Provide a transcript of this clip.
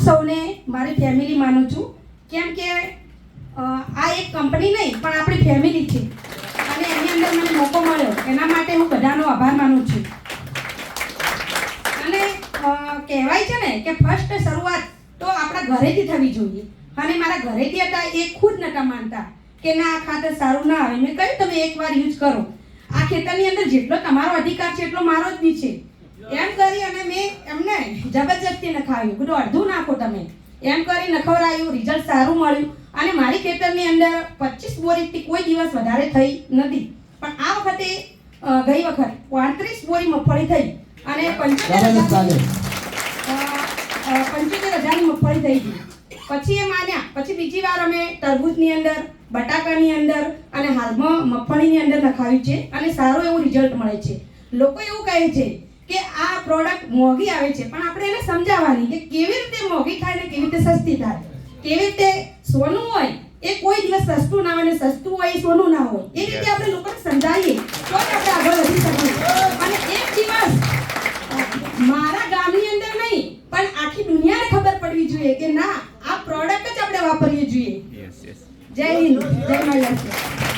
સૌને મારી ફેમિલી માનું છું, કેમ કે આ એક કંપની નહીં પણ આપણી ફેમિલી છે અને એની અંદર મને મોકો મળ્યો એના માટે હું બધાનો આભાર માનું છું. અને કહેવાય છે ને કે ફર્સ્ટ શરૂઆત તો આપણા ઘરેથી થવી જોઈએ અને મારા ઘરેથી હતા એ ખુદ નતા માનતા કે ના આ ખાતર સારું ના આવે. મેં કહ્યું તમે એકવાર યુઝ કરો, આ ખેતરની અંદર જેટલો તમારો અધિકાર છે એટલો મારો જ બી છે એમ કરી અને મેં એમને જબરજસ્તી નખાવ્યું. બધું અડધું નાખો તમે એમ કરી નખવરાયું, રિઝલ્ટ સારું મળ્યું અને મારી ખેતરની અંદર 25 બોરીથી કોઈ દિવસ વધારે થઈ નથી. પણ આ વખતે ગઈ વખત 35 બોરી મગફળી થઈ અને 75,000ની મગફળી થઈ ગઈ. પછી એ માન્યા. પછી બીજી વાર અમે તરબૂચની અંદર, બટાકાની અંદર અને હાલમાં મગફળીની અંદર નખાવ્યું છે અને સારું એવું રિઝલ્ટ મળે છે. લોકો એવું કહે છે કે આ પ્રોડક્ટ મોંઘી આવે છે, પણ આપણે એને સમજાવવાની કે કેવી રીતે મોંઘી થાય ને કેવી રીતે સસ્તી થાય. કેવી રીતે સોનું હોય એ કોઈ દિવસ સસ્તું ના હોય ને સસ્તું હોય એ સોનું ના હોય. એ રીતે આપણે લોકોને સમજાવીએ તો જ આપણે આગળ વધી શકીએ. અને એક દિવસ મારા ગામની અંદર નહીં પણ આખી દુનિયાને ખબર પડવી જોઈએ કે ના આ પ્રોડક્ટ જ આપણે વાપરવી જોઈએ. જય હિન્દ, જય મહારાષ્ટ્ર.